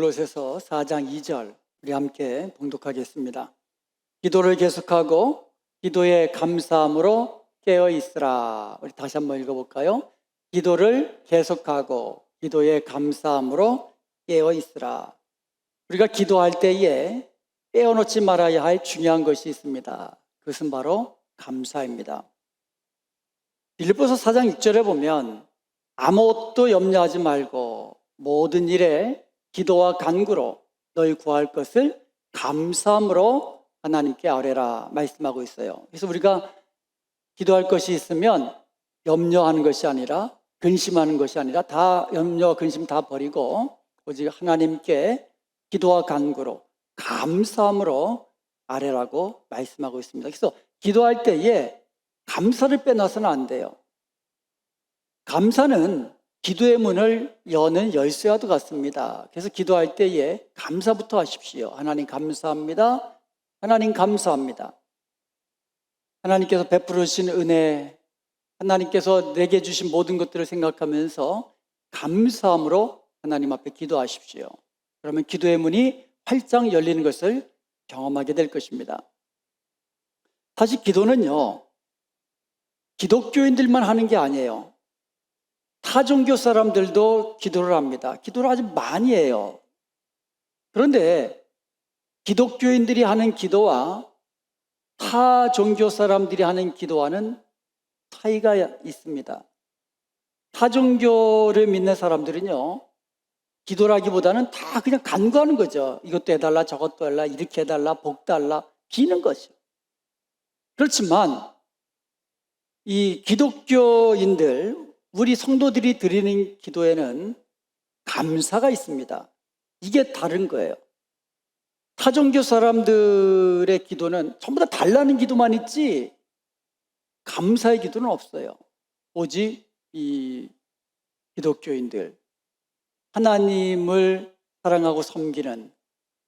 골로새서 4장 2절 우리 함께 봉독하겠습니다. 기도를 계속하고 기도에 감사함으로 깨어 있으라. 우리 다시 한번 읽어볼까요? 기도를 계속하고 기도에 감사함으로 깨어 있으라. 우리가 기도할 때에 빼어놓지 말아야 할 중요한 것이 있습니다. 그것은 바로 감사입니다. 빌립보서 4장 6절에 보면 아무것도 염려하지 말고 모든 일에 기도와 간구로 너희 구할 것을 감사함으로 하나님께 아뢰라 말씀하고 있어요. 그래서 우리가 기도할 것이 있으면 염려하는 것이 아니라 근심하는 것이 아니라 다 염려, 근심 다 버리고 오직 하나님께 기도와 간구로 감사함으로 아뢰라고 말씀하고 있습니다. 그래서 기도할 때에 감사를 빼놔서는 안 돼요. 감사는 기도의 문을 여는 열쇠와도 같습니다. 그래서 기도할 때에 감사부터 하십시오. 하나님 감사합니다. 하나님 감사합니다. 하나님께서 베풀어 주신 은혜, 하나님께서 내게 주신 모든 것들을 생각하면서 감사함으로 하나님 앞에 기도하십시오. 그러면 기도의 문이 활짝 열리는 것을 경험하게 될 것입니다. 사실 기도는요, 기독교인들만 하는 게 아니에요. 타 종교 사람들도 기도를 합니다. 기도를 아주 많이 해요. 그런데 기독교인들이 하는 기도와 타 종교 사람들이 하는 기도와는 차이가 있습니다. 타 종교를 믿는 사람들은요, 기도라기보다는 다 그냥 간구하는 거죠. 이것도 해달라, 저것도 해달라, 이렇게 해달라, 복 달라, 비는 거죠. 그렇지만 이 기독교인들, 우리 성도들이 드리는 기도에는 감사가 있습니다. 이게 다른 거예요. 타종교 사람들의 기도는 전부 다 달라는 기도만 있지 감사의 기도는 없어요. 오직 이 기독교인들, 하나님을 사랑하고 섬기는,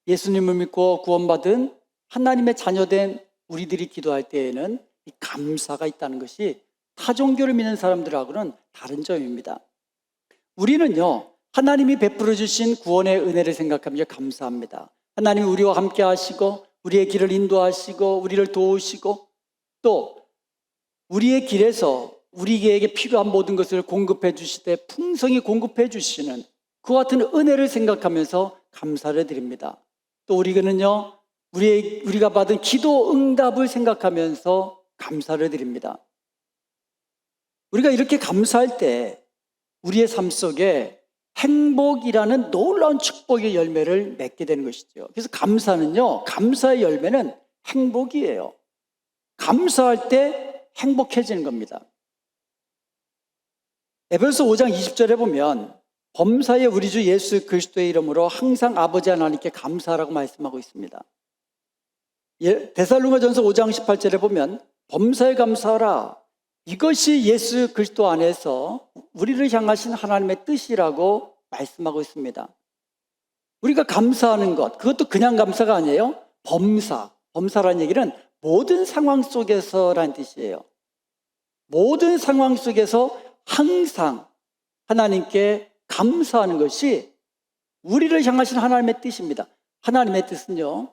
예수님을 믿고 구원받은 하나님의 자녀된 우리들이 기도할 때에는 이 감사가 있다는 것이 타종교를 믿는 사람들하고는 다른 점입니다. 우리는요, 하나님이 베풀어 주신 구원의 은혜를 생각하며 감사합니다. 하나님이 우리와 함께 하시고 우리의 길을 인도하시고 우리를 도우시고 또 우리의 길에서 우리에게 필요한 모든 것을 공급해 주시되 풍성히 공급해 주시는 그와 같은 은혜를 생각하면서 감사를 드립니다. 또 우리는요, 우리가 받은 기도 응답을 생각하면서 감사를 드립니다. 우리가 이렇게 감사할 때 우리의 삶 속에 행복이라는 놀라운 축복의 열매를 맺게 되는 것이죠. 그래서 감사는요, 감사의 열매는 행복이에요. 감사할 때 행복해지는 겁니다. 에베소서 5장 20절에 보면 범사에 우리 주 예수 그리스도의 이름으로 항상 아버지 하나님께 감사하라고 말씀하고 있습니다. 데살로니가전서 5장 18절에 보면 범사에 감사하라. 이것이 예수 그리스도 안에서 우리를 향하신 하나님의 뜻이라고 말씀하고 있습니다. 우리가 감사하는 것, 그것도 그냥 감사가 아니에요. 범사라는 얘기는 모든 상황 속에서라는 뜻이에요. 모든 상황 속에서 항상 하나님께 감사하는 것이 우리를 향하신 하나님의 뜻입니다. 하나님의 뜻은요,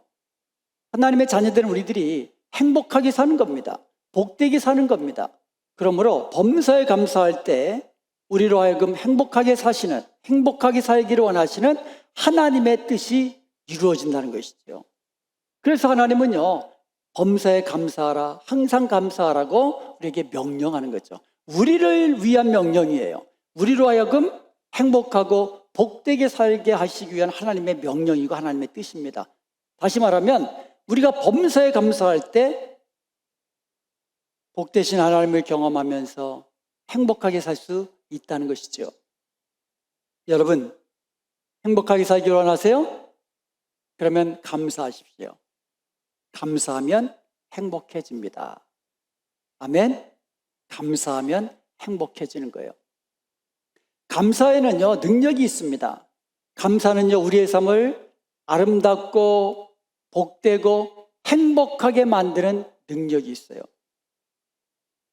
하나님의 자녀된 우리들이 행복하게 사는 겁니다. 복되게 사는 겁니다. 그러므로 범사에 감사할 때 우리로 하여금 행복하게 사시는, 행복하게 살기를 원하시는 하나님의 뜻이 이루어진다는 것이죠. 그래서 하나님은요, 범사에 감사하라, 항상 감사하라고 우리에게 명령하는 거죠. 우리를 위한 명령이에요. 우리로 하여금 행복하고 복되게 살게 하시기 위한 하나님의 명령이고 하나님의 뜻입니다. 다시 말하면 우리가 범사에 감사할 때 복되신 하나님을 경험하면서 행복하게 살 수 있다는 것이죠. 여러분, 행복하게 살기 원하세요? 그러면 감사하십시오. 감사하면 행복해집니다. 아멘? 감사하면 행복해지는 거예요. 감사에는요, 능력이 있습니다. 감사는요, 우리의 삶을 아름답고 복되고 행복하게 만드는 능력이 있어요.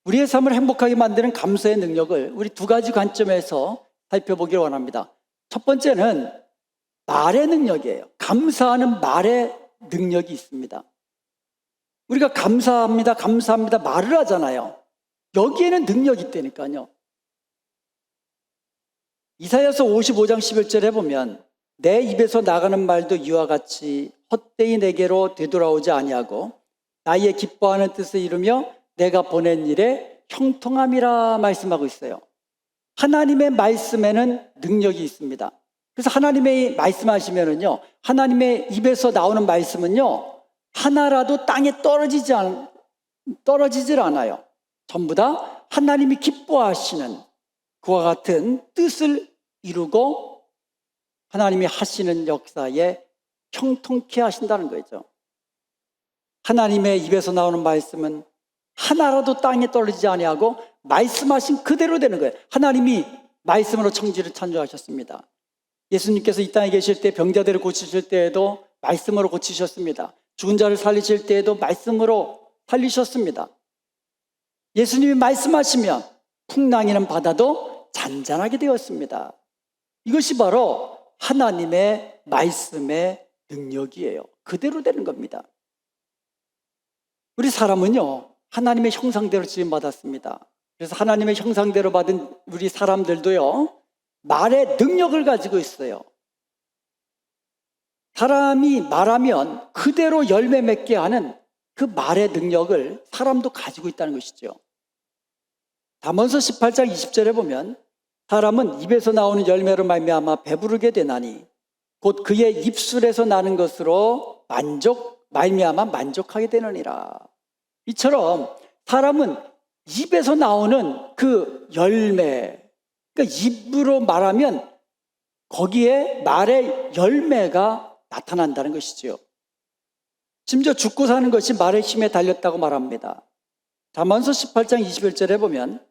우리의 삶을 행복하게 만드는 감사의 능력을 우리 두 가지 관점에서 살펴보기를 원합니다. 첫 번째는 말의 능력이에요. 감사하는 말의 능력이 있습니다. 우리가 감사합니다, 감사합니다 말을 하잖아요. 여기에는 능력이 있다니까요. 이사야서 55장 11절에 보면 내 입에서 나가는 말도 이와 같이 헛되이 내게로 되돌아오지 아니하고 나의 기뻐하는 뜻을 이루며 내가 보낸 일에 형통함이라 말씀하고 있어요. 하나님의 말씀에는 능력이 있습니다. 그래서 하나님의 말씀하시면은요, 하나님의 입에서 나오는 말씀은요, 하나라도 땅에 떨어지질 않아요. 전부 다 하나님이 기뻐하시는 그와 같은 뜻을 이루고 하나님이 하시는 역사에 형통케 하신다는 거죠. 하나님의 입에서 나오는 말씀은 하나라도 땅에 떨어지지 아니하고 말씀하신 그대로 되는 거예요. 하나님이 말씀으로 천지를 창조하셨습니다. 예수님께서 이 땅에 계실 때 병자들을 고치실 때에도 말씀으로 고치셨습니다. 죽은 자를 살리실 때에도 말씀으로 살리셨습니다. 예수님이 말씀하시면 풍랑이는 바다도 잔잔하게 되었습니다. 이것이 바로 하나님의 말씀의 능력이에요. 그대로 되는 겁니다. 우리 사람은요, 하나님의 형상대로 지음받았습니다. 그래서 하나님의 형상대로 받은 우리 사람들도요, 말의 능력을 가지고 있어요. 사람이 말하면 그대로 열매 맺게 하는 그 말의 능력을 사람도 가지고 있다는 것이죠. 잠언서 18장 20절에 보면 사람은 입에서 나오는 열매로 말미암아 배부르게 되나니 곧 그의 입술에서 나는 것으로 말미암아 만족하게 되느니라. 이처럼 사람은 입에서 나오는 그 열매, 그러니까 입으로 말하면 거기에 말의 열매가 나타난다는 것이지요. 심지어 죽고 사는 것이 말의 힘에 달렸다고 말합니다. 잠언서 18장 21절에 보면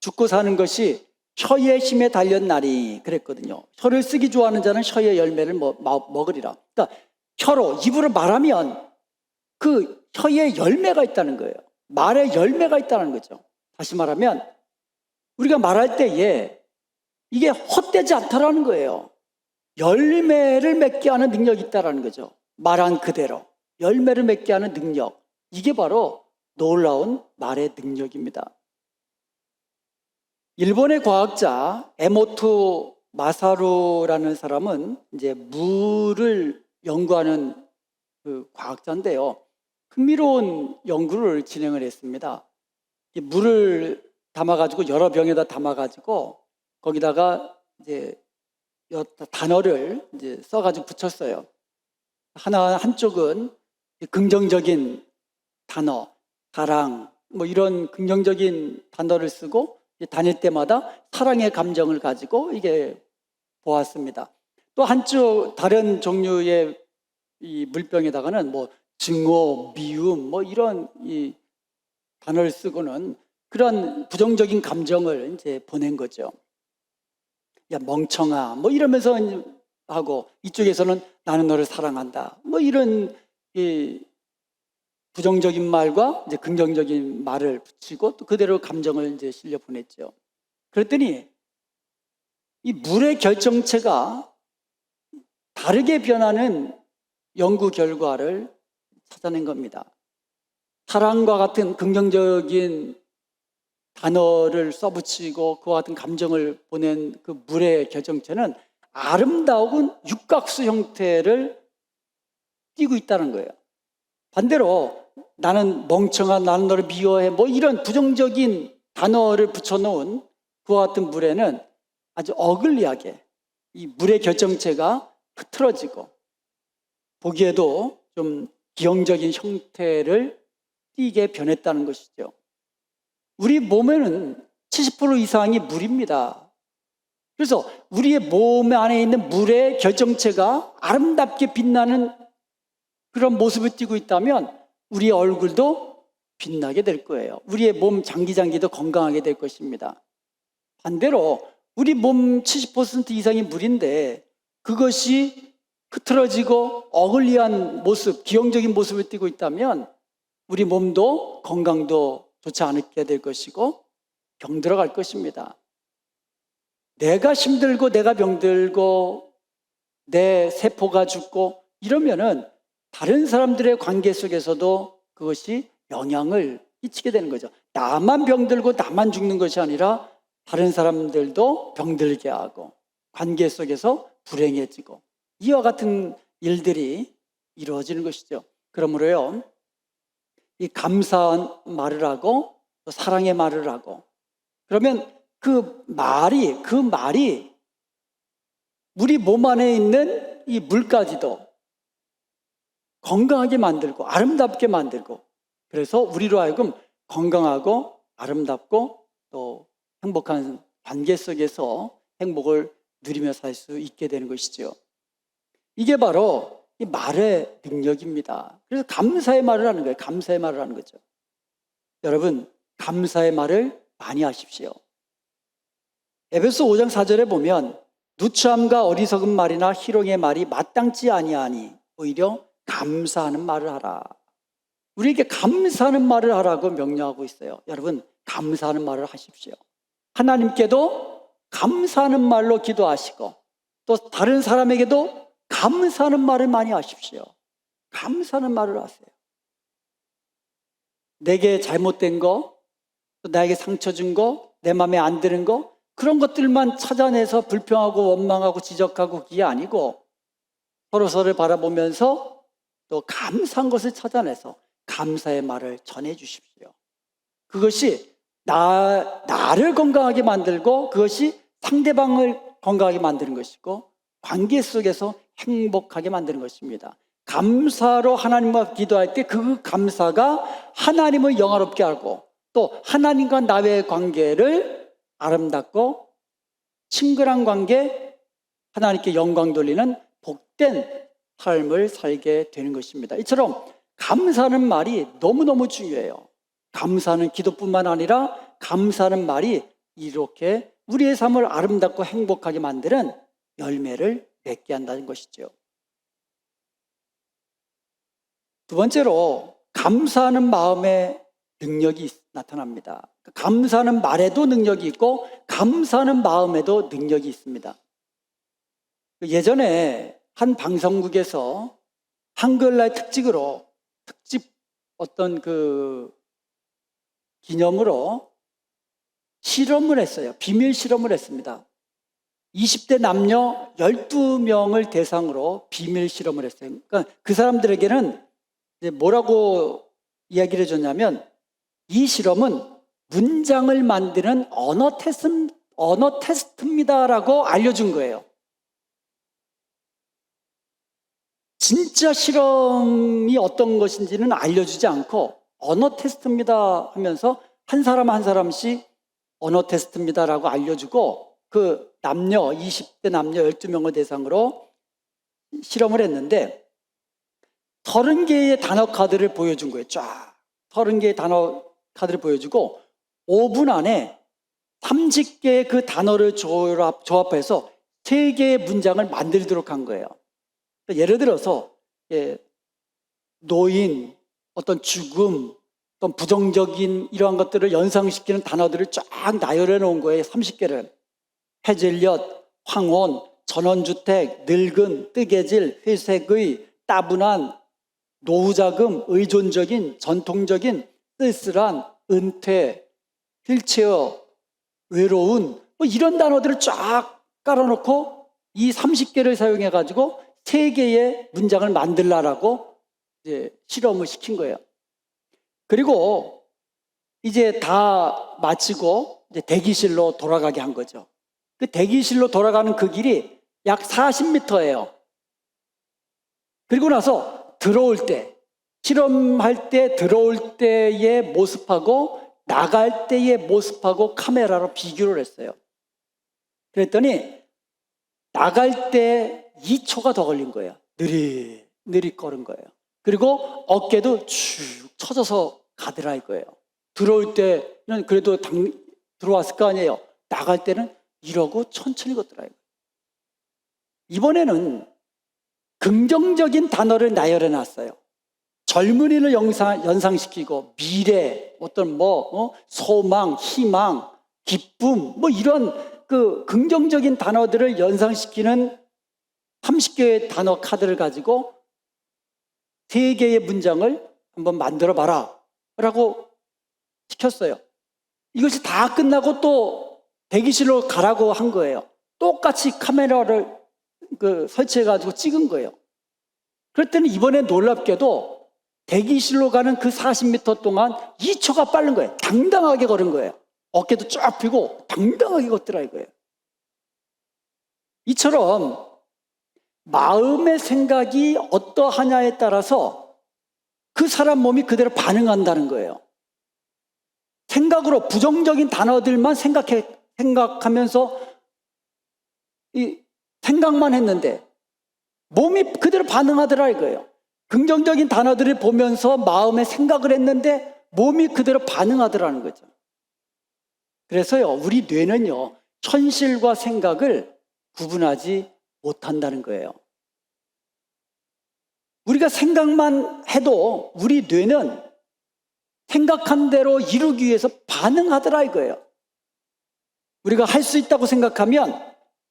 죽고 사는 것이 혀의 힘에 달렸나니 그랬거든요. 혀를 쓰기 좋아하는 자는 혀의 열매를 먹으리라. 그러니까 혀로, 입으로 말하면 그 혀의 열매가 있다는 거예요. 말의 열매가 있다는 거죠. 다시 말하면 우리가 말할 때에 이게 헛되지 않다라는 거예요. 열매를 맺게 하는 능력이 있다는 거죠. 말한 그대로 열매를 맺게 하는 능력, 이게 바로 놀라운 말의 능력입니다. 일본의 과학자 에모토 마사루라는 사람은 이제 물을 연구하는 그 과학자인데요. 흥미로운 연구를 진행을 했습니다. 물을 담아가지고 여러 병에다 담아가지고 거기다가 이제 단어를 이제 써가지고 붙였어요. 한쪽은 긍정적인 단어, 사랑, 뭐 이런 긍정적인 단어를 쓰고 다닐 때마다 사랑의 감정을 가지고 이게 보았습니다. 또 한쪽 다른 종류의 이 물병에다가는 뭐 증오, 미움, 뭐 이런 이 단어를 쓰고는 그런 부정적인 감정을 이제 보낸 거죠. 야, 멍청아, 뭐 이러면서 하고 이쪽에서는 나는 너를 사랑한다, 뭐 이런 이 부정적인 말과 이제 긍정적인 말을 붙이고 또 그대로 감정을 이제 실려 보냈죠. 그랬더니 이 물의 결정체가 다르게 변하는 연구 결과를 찾아낸 겁니다. 사랑과 같은 긍정적인 단어를 써붙이고 그와 같은 감정을 보낸 그 물의 결정체는 아름다운 육각수 형태를 띠고 있다는 거예요. 반대로 나는 멍청한, 나는 너를 미워해, 뭐 이런 부정적인 단어를 붙여놓은 그와 같은 물에는 아주 어글리하게 이 물의 결정체가 흐트러지고 보기에도 좀 기형적인 형태를 띠게 변했다는 것이죠. 우리 몸에는 70% 이상이 물입니다. 그래서 우리의 몸 안에 있는 물의 결정체가 아름답게 빛나는 그런 모습을 띠고 있다면 우리의 얼굴도 빛나게 될 거예요. 우리의 몸 장기도 건강하게 될 것입니다. 반대로 우리 몸 70% 이상이 물인데 그것이 흐트러지고 어글리한 모습, 기형적인 모습을 띠고 있다면 우리 몸도 건강도 좋지 않게 될 것이고 병들어갈 것입니다. 내가 힘들고 내가 병들고 내 세포가 죽고 이러면은 다른 사람들의 관계 속에서도 그것이 영향을 끼치게 되는 거죠. 나만 병들고 나만 죽는 것이 아니라 다른 사람들도 병들게 하고 관계 속에서 불행해지고 이와 같은 일들이 이루어지는 것이죠. 그러므로요, 이 감사한 말을 하고 또 사랑의 말을 하고 그러면 그 말이 우리 몸 안에 있는 이 물까지도 건강하게 만들고 아름답게 만들고 그래서 우리로 하여금 건강하고 아름답고 또 행복한 관계 속에서 행복을 누리며 살 수 있게 되는 것이죠. 이게 바로 이 말의 능력입니다. 그래서 감사의 말을 하는 거예요. 감사의 말을 하는 거죠. 여러분, 감사의 말을 많이 하십시오. 에베소 5장 4절에 보면 누추함과 어리석은 말이나 희롱의 말이 마땅치 아니하니 오히려 감사하는 말을 하라. 우리에게 감사하는 말을 하라고 명령하고 있어요. 여러분, 감사하는 말을 하십시오. 하나님께도 감사하는 말로 기도하시고 또 다른 사람에게도 감사하는 말을 많이 하십시오. 감사하는 말을 하세요. 내게 잘못된 거, 또 나에게 상처 준 거, 내 마음에 안 드는 거 그런 것들만 찾아내서 불평하고 원망하고 지적하고 그게 아니고 서로서로 바라보면서 또 감사한 것을 찾아내서 감사의 말을 전해 주십시오. 그것이 나를 건강하게 만들고 그것이 상대방을 건강하게 만드는 것이고 관계 속에서 행복하게 만드는 것입니다. 감사로 하나님과 기도할 때 그 감사가 하나님을 영화롭게 하고 또 하나님과 나의 관계를 아름답고 친근한 관계, 하나님께 영광 돌리는 복된 삶을 살게 되는 것입니다. 이처럼 감사하는 말이 너무너무 중요해요. 감사하는 기도뿐만 아니라 감사하는 말이 이렇게 우리의 삶을 아름답고 행복하게 만드는 열매를 맺게 한다는 것이죠. 두 번째로 감사하는 마음의 능력이 나타납니다. 감사하는 말에도 능력이 있고 감사하는 마음에도 능력이 있습니다. 예전에 한 방송국에서 한글날 특집 어떤 그 기념으로 실험을 했어요. 비밀 실험을 했습니다. 20대 남녀 12명을 대상으로 비밀 실험을 했어요. 그러니까 그 사람들에게는 이제 뭐라고 이야기를 해줬냐면 이 실험은 문장을 만드는 언어 테스트입니다라고 알려준 거예요. 진짜 실험이 어떤 것인지는 알려주지 않고 언어 테스트입니다 하면서 한 사람 한 사람씩 언어 테스트입니다라고 알려주고 그 20대 남녀 12명을 대상으로 실험을 했는데 30개의 단어 카드를 보여준 거예요. 쫙 30개의 단어 카드를 보여주고 5분 안에 30개의 그 단어를 조합해서 3개의 문장을 만들도록 한 거예요. 예를 들어서 노인, 어떤 죽음, 어떤 부정적인 이러한 것들을 연상시키는 단어들을 쫙 나열해 놓은 거예요. 30개를. 해질녘, 황혼, 전원주택, 늙은, 뜨개질, 회색의, 따분한, 노후자금, 의존적인, 전통적인, 쓸쓸한, 은퇴, 휠체어, 외로운 뭐 이런 단어들을 쫙 깔아놓고 이 30개를 사용해 가지고 3개의 문장을 만들라라고 이제 실험을 시킨 거예요. 그리고 이제 다 마치고 이제 대기실로 돌아가게 한 거죠. 그 대기실로 돌아가는 그 길이 약 40m예요. 그리고 나서 들어올 때, 실험할 때 들어올 때의 모습하고 나갈 때의 모습하고 카메라로 비교를 했어요. 그랬더니 나갈 때 2초가 더 걸린 거예요. 느릿 걸은 거예요. 그리고 어깨도 쭉 쳐져서 가더라 이거예요. 들어올 때는 그래도 들어왔을 거 아니에요. 나갈 때는 이러고 천천히 걷더라 이거예요. 이번에는 긍정적인 단어를 나열해 놨어요. 젊은이를 연상시키고 미래, 어떤 소망, 희망, 기쁨 이런 그 긍정적인 단어들을 연상시키는 30개의 단어 카드를 가지고 3개의 문장을 한번 만들어 봐라 라고 시켰어요. 이것이 다 끝나고 또 대기실로 가라고 한 거예요. 똑같이 카메라를 설치해가지고 찍은 거예요. 그랬더니 이번에 놀랍게도 대기실로 가는 그 40m 동안 2초가 빠른 거예요. 당당하게 걸은 거예요. 어깨도 쫙 펴고 당당하게 걷더라 이거예요. 이처럼 마음의 생각이 어떠하냐에 따라서 그 사람 몸이 그대로 반응한다는 거예요. 생각으로 부정적인 단어들만 생각하면서 생각만 했는데 몸이 그대로 반응하더라 이거예요. 긍정적인 단어들을 보면서 마음에 생각을 했는데 몸이 그대로 반응하더라는 거죠. 그래서요, 우리 뇌는요, 현실과 생각을 구분하지 못한다는 거예요. 우리가 생각만 해도 우리 뇌는 생각한 대로 이루기 위해서 반응하더라 이거예요. 우리가 할 수 있다고 생각하면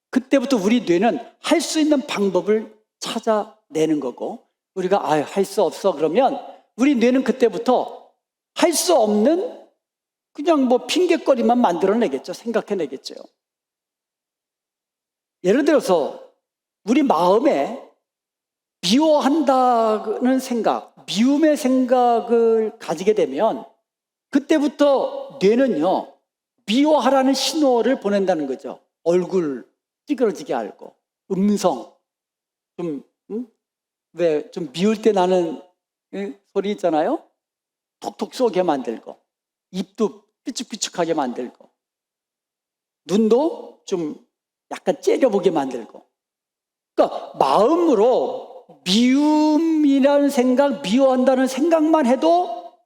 그때부터 우리 뇌는 할 수 있는 방법을 찾아내는 거고, 우리가 할 수 없어 그러면 우리 뇌는 그때부터 할 수 없는 그냥 핑계거리만 만들어내겠죠. 생각해내겠죠. 예를 들어서 우리 마음에 미워한다는 생각, 미움의 생각을 가지게 되면 그때부터 뇌는요, 미워하라는 신호를 보낸다는 거죠. 얼굴 찌그러지게 알고, 음성, 좀 미울 때 나는 소리 있잖아요. 톡톡 쏘게 만들고, 입도 삐죽삐죽하게 만들고, 눈도 좀 약간 째려보게 만들고. 그러니까 마음으로 미움이라는 생각, 미워한다는 생각만 해도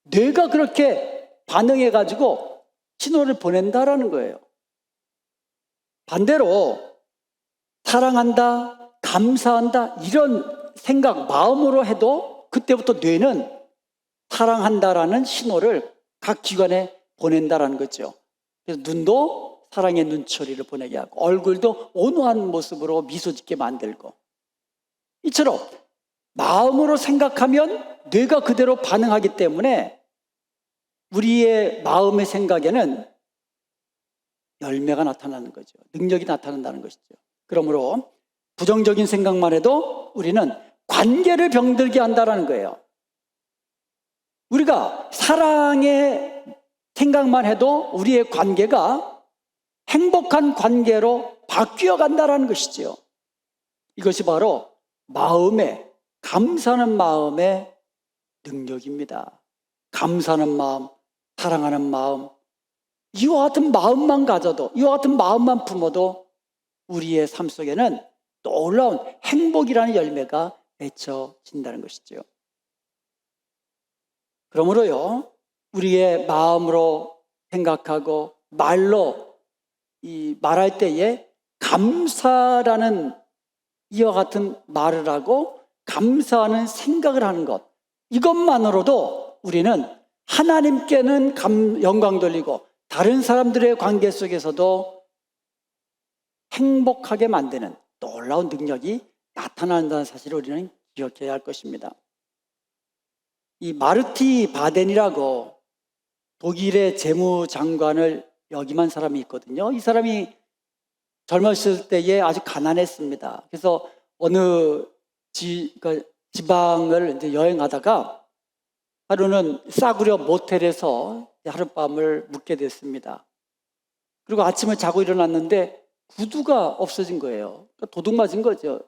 뇌가 그렇게 반응해가지고 신호를 보낸다라는 거예요. 반대로 사랑한다, 감사한다 이런 생각 마음으로 해도 그때부터 뇌는 사랑한다라는 신호를 각 기관에 보낸다라는 거죠. 그래서 눈도 사랑의 눈초리를 보내게 하고, 얼굴도 온화한 모습으로 미소 짓게 만들고, 이처럼 마음으로 생각하면 뇌가 그대로 반응하기 때문에 우리의 마음의 생각에는 열매가 나타나는 거죠. 능력이 나타난다는 것이죠. 그러므로 부정적인 생각만 해도 우리는 관계를 병들게 한다는 거예요. 우리가 사랑의 생각만 해도 우리의 관계가 행복한 관계로 바뀌어 간다는 것이죠. 이것이 바로 감사하는 마음의 능력입니다. 감사하는 마음, 사랑하는 마음, 이와 같은 마음만 가져도, 이와 같은 마음만 품어도 우리의 삶 속에는 놀라운 행복이라는 열매가 맺혀진다는 것이죠. 그러므로요, 우리의 마음으로 생각하고 말로 말할 때에 감사라는 이와 같은 말을 하고 감사하는 생각을 하는 것, 이것만으로도 우리는 하나님께는 영광 돌리고 다른 사람들의 관계 속에서도 행복하게 만드는 놀라운 능력이 나타난다는 사실을 우리는 기억해야 할 것입니다. 이 마르티 바덴이라고 독일의 재무장관을 역임한 사람이 있거든요. 이 사람이 젊었을 때에 아주 가난했습니다. 그래서 어느 지방을 이제 여행하다가 하루는 싸구려 모텔에서 하룻밤을 묵게 됐습니다. 그리고 아침에 자고 일어났는데 구두가 없어진 거예요. 그러니까 도둑 맞은 거죠.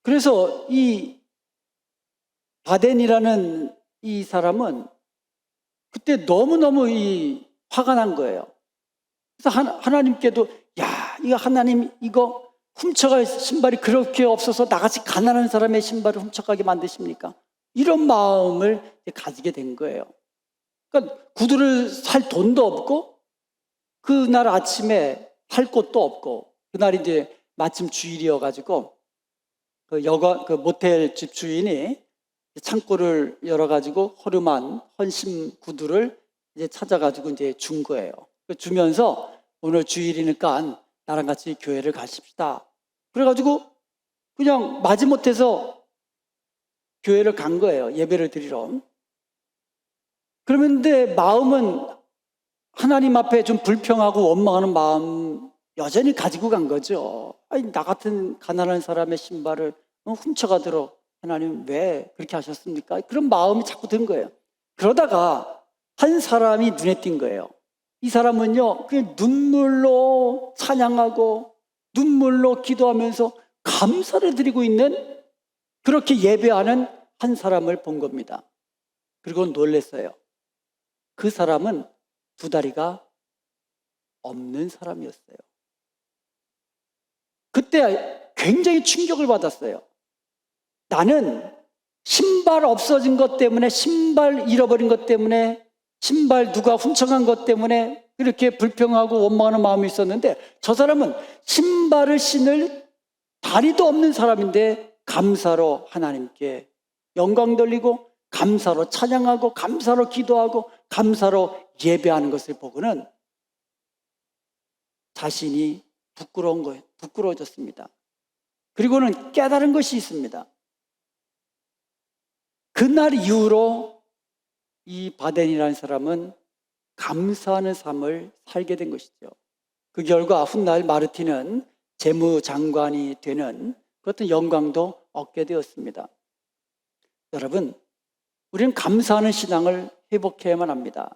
그래서 이 바덴이라는 이 사람은 그때 너무너무 화가 난 거예요. 그래서 하나님께도 이거 하나님 이거 훔쳐갈 신발이 그렇게 없어서 나같이 가난한 사람의 신발을 훔쳐가게 만드십니까? 이런 마음을 가지게 된 거예요. 그러니까 구두를 살 돈도 없고 그날 아침에 살 곳도 없고, 그날 이제 마침 주일이어가지고 그 모텔 집 주인이 창고를 열어가지고 허름한 헌신 구두를 이제 찾아가지고 이제 준 거예요. 주면서 오늘 주일이니까 나랑 같이 교회를 가십시다. 그래가지고 그냥 마지못해서 교회를 간 거예요. 예배를 드리러. 그런데 마음은 하나님 앞에 좀 불평하고 원망하는 마음 여전히 가지고 간 거죠. 아니, 나 같은 가난한 사람의 신발을 훔쳐가도록 하나님 왜 그렇게 하셨습니까? 그런 마음이 자꾸 든 거예요. 그러다가 한 사람이 눈에 띈 거예요. 이 사람은요, 그냥 눈물로 찬양하고 눈물로 기도하면서 감사를 드리고 있는, 그렇게 예배하는 한 사람을 본 겁니다. 그리고 놀랐어요. 그 사람은 두 다리가 없는 사람이었어요. 그때 굉장히 충격을 받았어요. 나는 신발 없어진 것 때문에, 신발 잃어버린 것 때문에, 신발 누가 훔쳐간 것 때문에 이렇게 불평하고 원망하는 마음이 있었는데, 저 사람은 신발을 신을 다리도 없는 사람인데 감사로 하나님께 영광 돌리고 감사로 찬양하고 감사로 기도하고 감사로 예배하는 것을 보고는 자신이 부끄러운 거예요. 부끄러워졌습니다. 그리고는 깨달은 것이 있습니다. 그날 이후로 이 바덴이라는 사람은 감사하는 삶을 살게 된 것이죠. 그 결과 훗날 마르틴은 재무장관이 되는 그 어떤 영광도 얻게 되었습니다. 여러분, 우리는 감사하는 신앙을 회복해야만 합니다.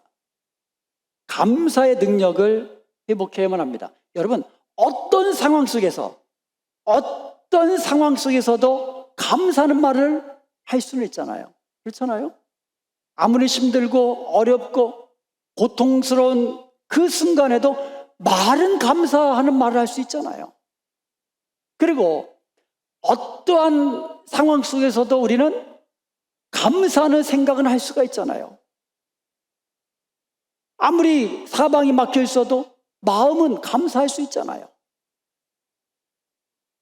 감사의 능력을 회복해야만 합니다. 여러분, 어떤 상황 속에서도 감사하는 말을 할 수는 있잖아요. 그렇잖아요? 아무리 힘들고 어렵고 고통스러운 그 순간에도 말은 감사하는 말을 할 수 있잖아요. 그리고 어떠한 상황 속에서도 우리는 감사하는 생각은 할 수가 있잖아요. 아무리 사방이 막혀 있어도 마음은 감사할 수 있잖아요.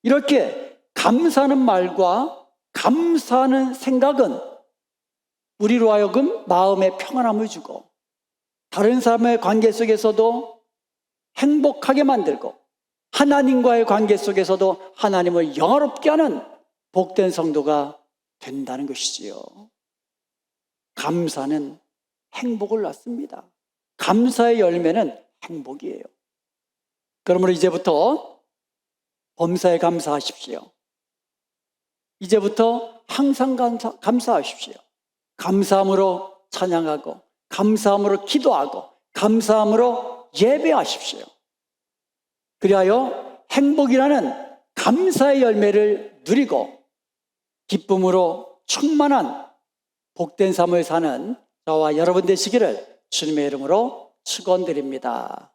이렇게 감사하는 말과 감사하는 생각은 우리로 하여금 마음에 평안함을 주고 다른 사람의 관계 속에서도 행복하게 만들고 하나님과의 관계 속에서도 하나님을 영화롭게 하는 복된 성도가 된다는 것이지요. 감사는 행복을 낳습니다. 감사의 열매는 행복이에요. 그러므로 이제부터 범사에 감사하십시오. 이제부터 항상 감사하십시오. 감사함으로 찬양하고 감사함으로 기도하고 감사함으로 예배하십시오. 그리하여 행복이라는 감사의 열매를 누리고 기쁨으로 충만한 복된 삶을 사는 저와 여러분 되시기를 주님의 이름으로 축원드립니다.